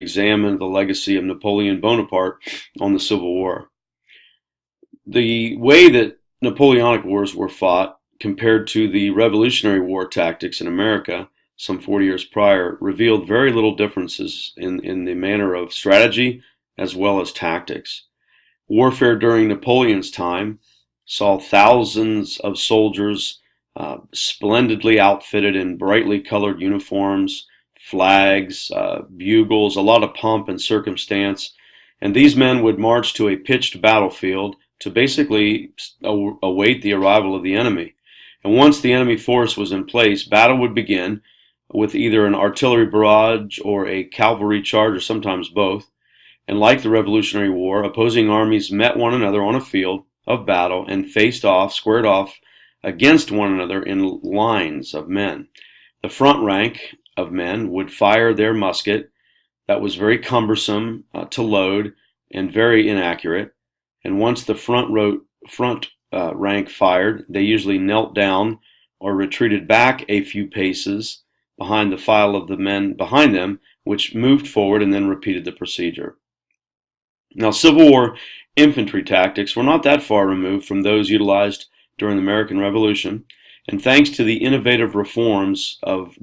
examine the legacy of Napoleon Bonaparte on the Civil War. The way that Napoleonic wars were fought compared to the Revolutionary War tactics in America some 40 years prior revealed very little differences in the manner of strategy as well as tactics. Warfare during Napoleon's time saw thousands of soldiers splendidly outfitted in brightly colored uniforms, flags, bugles, a lot of pomp and circumstance. And these men would march to a pitched battlefield to basically await the arrival of the enemy. And once the enemy force was in place, battle would begin with either an artillery barrage or a cavalry charge, or sometimes both. And like the Revolutionary War, opposing armies met one another on a field of battle and faced off, squared off against one another in lines of men. The front rank of men would fire their musket that was very cumbersome to load and very inaccurate. And once the front rank fired, they usually knelt down or retreated back a few paces behind the file of the men behind them, which moved forward and then repeated the procedure. Now, Civil War infantry tactics were not that far removed from those utilized during the American Revolution, and thanks to the innovative reforms of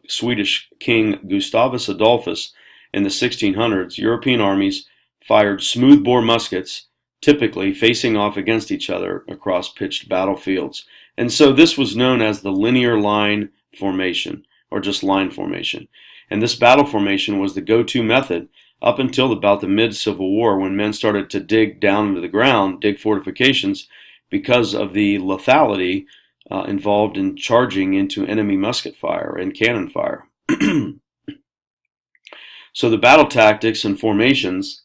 Swedish King Gustavus Adolphus in the 1600s, European armies fired smoothbore muskets, typically facing off against each other across pitched battlefields. And so this was known as the linear line formation, or just line formation. And this battle formation was the go-to method up until about the mid-Civil War, when men started to dig down into the ground, dig fortifications, because of the lethality involved in charging into enemy musket fire and cannon fire. So the battle tactics and formations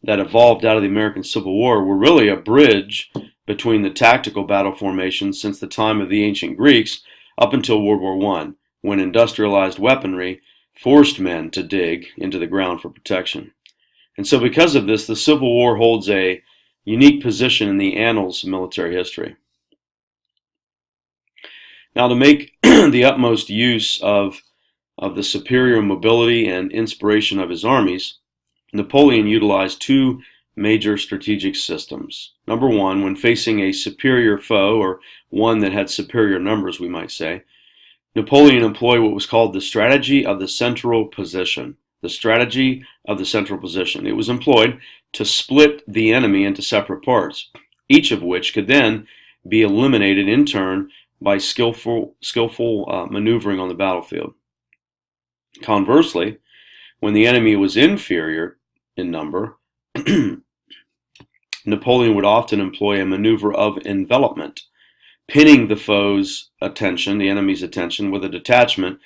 that evolved out of the American Civil War were really a bridge between the tactical battle formations since the time of the ancient Greeks up until World War I, when industrialized weaponry forced men to dig into the ground for protection. And so because of this, the Civil War holds a unique position in the annals of military history. Now, to make the utmost use of the superior mobility and inspiration of his armies, Napoleon utilized two major strategic systems. Number one, when facing a superior foe, or one that had superior numbers, we might say, Napoleon employed what was called the strategy of the central position. The strategy of the central position. It was employed to split the enemy into separate parts, each of which could then be eliminated in turn by skillful maneuvering on the battlefield. Conversely, when the enemy was inferior in number, Napoleon would often employ a maneuver of envelopment, pinning the foe's attention, the enemy's attention, with a detachment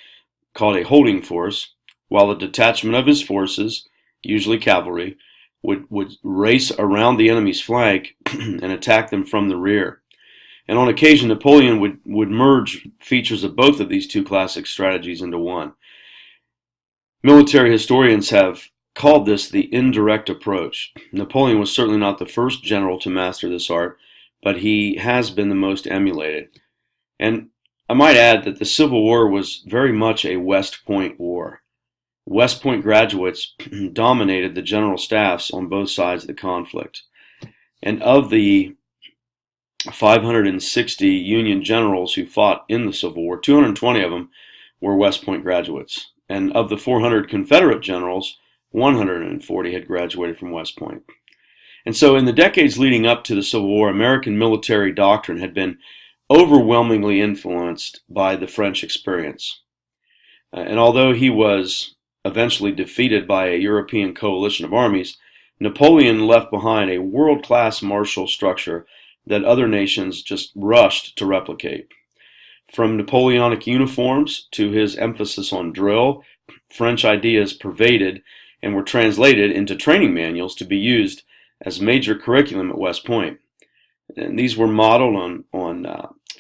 called a holding force, while the detachment of his forces, usually cavalry, would race around the enemy's flank and attack them from the rear. And on occasion, Napoleon would merge features of both of these two classic strategies into one. Military historians have called this the indirect approach. Napoleon was certainly not the first general to master this art, but he has been the most emulated. And I might add that the Civil War was very much a West Point war. West Point graduates dominated the general staffs on both sides of the conflict. And of the 560 Union generals who fought in the Civil War, 220 of them were West Point graduates. And of the 400 Confederate generals, 140 had graduated from West Point. And so in the decades leading up to the Civil War, American military doctrine had been overwhelmingly influenced by the French experience. And although he was eventually defeated by a European coalition of armies, Napoleon left behind a world-class martial structure that other nations just rushed to replicate. From Napoleonic uniforms to his emphasis on drill, French ideas pervaded and were translated into training manuals to be used as major curriculum at West Point. And these were modeled on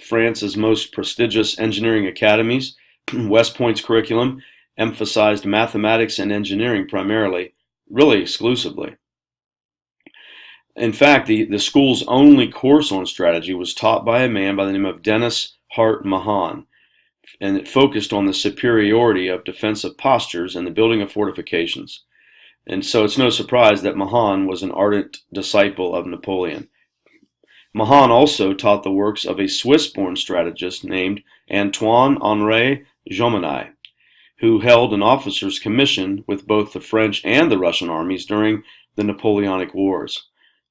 France's most prestigious engineering academies. West Point's curriculum emphasized mathematics and engineering primarily, really exclusively. In fact, the school's only course on strategy was taught by a man by the name of Dennis Hart Mahan, and it focused on the superiority of defensive postures and the building of fortifications. And so it's no surprise that Mahan was an ardent disciple of Napoleon. Mahan also taught the works of a Swiss-born strategist named Antoine-Henri Jomini, who held an officer's commission with both the French and the Russian armies during the Napoleonic Wars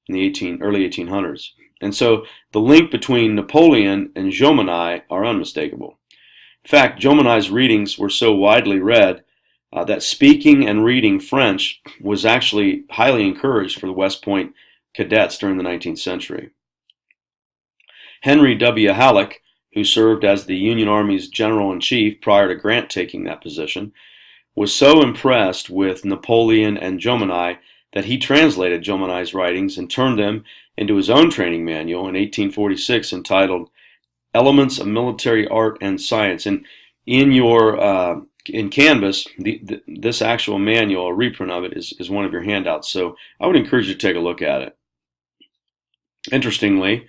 in the early 1800s. And so the link between Napoleon and Jomini are unmistakable. In fact, Jomini's readings were so widely read that speaking and reading French was actually highly encouraged for the West Point cadets during the 19th century. Henry W. Halleck, who served as the Union Army's general-in-chief prior to Grant taking that position, was so impressed with Napoleon and Jomini that he translated Jomini's writings and turned them into his own training manual in 1846 entitled Elements of Military Art and Science. And in Canvas, this actual manual, a reprint of it, is one of your handouts. So I would encourage you to take a look at it. Interestingly,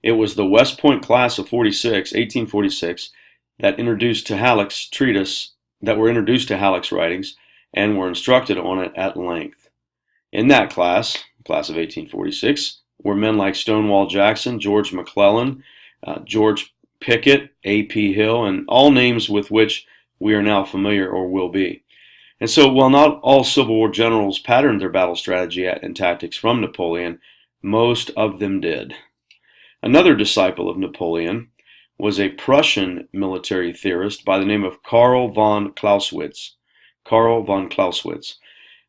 it was the West Point class of 1846, that introduced to Halleck's treatise, that were introduced to Halleck's writings and were instructed on it at length. In that class of 1846, were men like Stonewall Jackson, George McClellan, George Pickett, A.P. Hill, and all names with which we are now familiar or will be. And so while not all Civil War generals patterned their battle strategy and tactics from Napoleon, most of them did. Another disciple of Napoleon was a Prussian military theorist by the name of Karl von Clausewitz.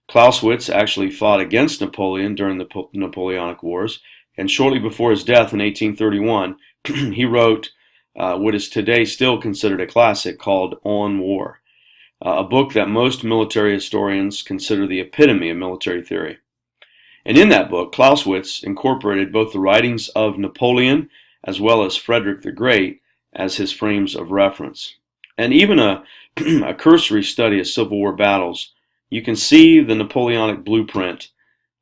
Clausewitz actually fought against Napoleon during the Napoleonic Wars, and shortly before his death in 1831, he wrote what is today still considered a classic called On War, a book that most military historians consider the epitome of military theory. And in that book, Clausewitz incorporated both the writings of Napoleon as well as Frederick the Great as his frames of reference. And even a cursory study of Civil War battles, you can see the Napoleonic blueprint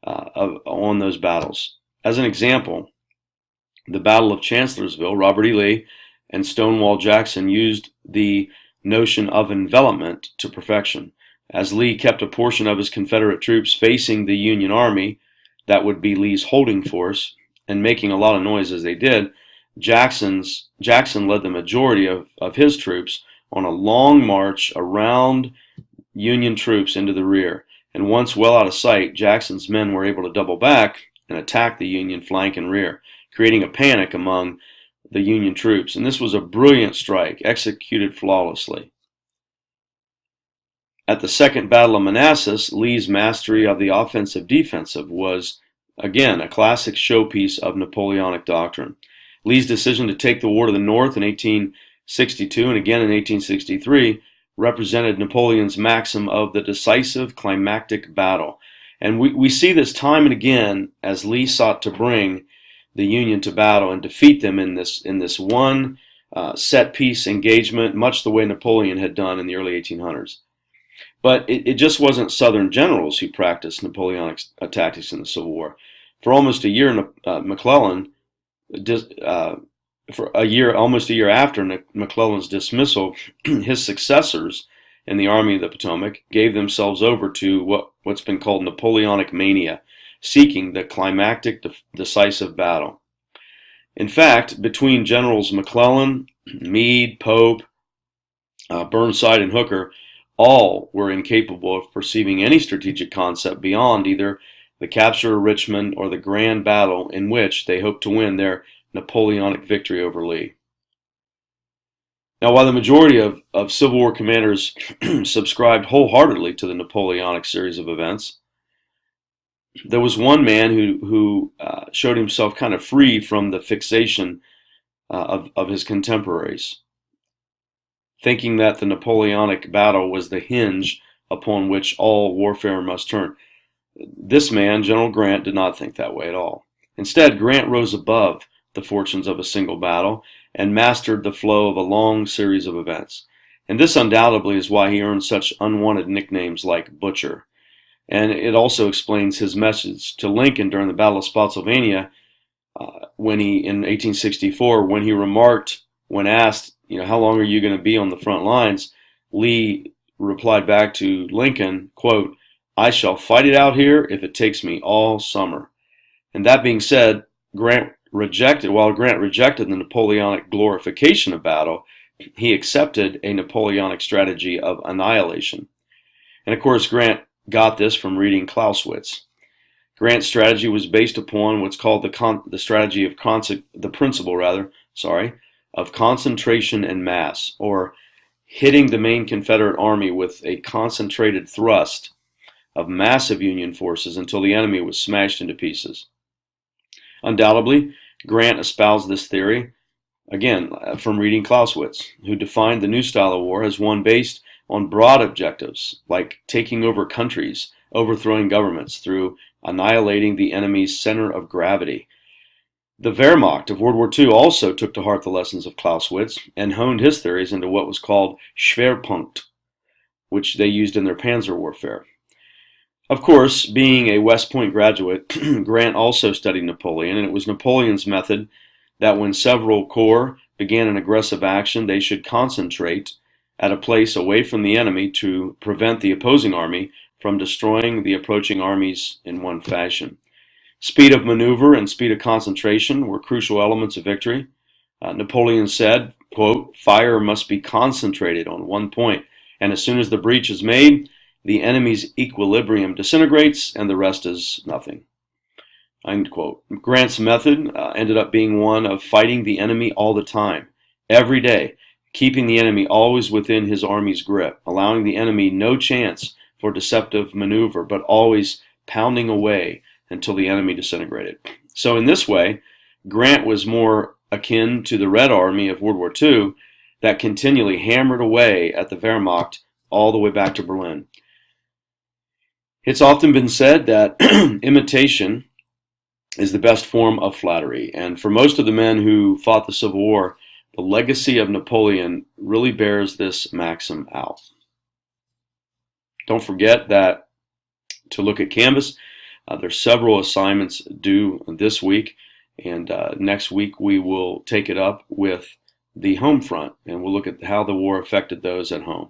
on those battles. As an example, the Battle of Chancellorsville, Robert E. Lee and Stonewall Jackson used the notion of envelopment to perfection. As Lee kept a portion of his Confederate troops facing the Union Army, that would be Lee's holding force, and making a lot of noise as they did, Jackson led the majority of his troops on a long march around Union troops into the rear. And once well out of sight, Jackson's men were able to double back and attack the Union flank and rear, creating a panic among the Union troops. And this was a brilliant strike, executed flawlessly. At the Second Battle of Manassas, Lee's mastery of the offensive-defensive was, again, a classic showpiece of Napoleonic doctrine. Lee's decision to take the war to the north in 1862 and again in 1863 represented Napoleon's maxim of the decisive climactic battle. And we see this time and again as Lee sought to bring the Union to battle and defeat them in this one set-piece engagement, much the way Napoleon had done in the early 1800s. But it just wasn't Southern generals who practiced Napoleonic tactics in the Civil War. For almost a year, almost a year after McClellan's dismissal, his successors in the Army of the Potomac gave themselves over to what's been called Napoleonic mania, seeking the climactic decisive battle. In fact, between Generals McClellan, Meade, Pope, Burnside, and Hooker, all were incapable of perceiving any strategic concept beyond either the capture of Richmond or the grand battle in which they hoped to win their Napoleonic victory over Lee. Now, while the majority of Civil War commanders subscribed wholeheartedly to the Napoleonic series of events, there was one man who showed himself kind of free from the fixation of his contemporaries, thinking that the Napoleonic battle was the hinge upon which all warfare must turn. This man, General Grant, did not think that way at all. Instead, Grant rose above the fortunes of a single battle and mastered the flow of a long series of events. And this undoubtedly is why he earned such unwanted nicknames like Butcher. And it also explains his message to Lincoln during the Battle of Spotsylvania in 1864, when he remarked, when asked, how long are you going to be on the front lines? Lee replied back to Lincoln, quote, I shall fight it out here if it takes me all summer. And that being said, while Grant rejected the Napoleonic glorification of battle, he accepted a Napoleonic strategy of annihilation. And of course, Grant got this from reading Clausewitz. Grant's strategy was based upon what's called the strategy of the principle of concentration and mass, or hitting the main Confederate army with a concentrated thrust of massive Union forces until the enemy was smashed into pieces. Undoubtedly, Grant espoused this theory, again, from reading Clausewitz, who defined the new style of war as one based on broad objectives, like taking over countries, overthrowing governments through annihilating the enemy's center of gravity. The Wehrmacht of World War II also took to heart the lessons of Clausewitz and honed his theories into what was called Schwerpunkt, which they used in their panzer warfare. Of course, being a West Point graduate, Grant also studied Napoleon, and it was Napoleon's method that when several corps began an aggressive action, they should concentrate at a place away from the enemy to prevent the opposing army from destroying the approaching armies in one fashion. Speed of maneuver and speed of concentration were crucial elements of victory. Napoleon said, quote, "Fire must be concentrated on one point, and as soon as the breach is made, the enemy's equilibrium disintegrates and the rest is nothing." End quote. Grant's method ended up being one of fighting the enemy all the time, every day, keeping the enemy always within his army's grip, allowing the enemy no chance for deceptive maneuver, but always pounding away until the enemy disintegrated. So in this way, Grant was more akin to the Red Army of World War II that continually hammered away at the Wehrmacht all the way back to Berlin. It's often been said that imitation is the best form of flattery, and for most of the men who fought the Civil War, the legacy of Napoleon really bears this maxim out. Don't forget that to look at Canvas, there's several assignments due this week, and next week we will take it up with the home front, and we'll look at how the war affected those at home.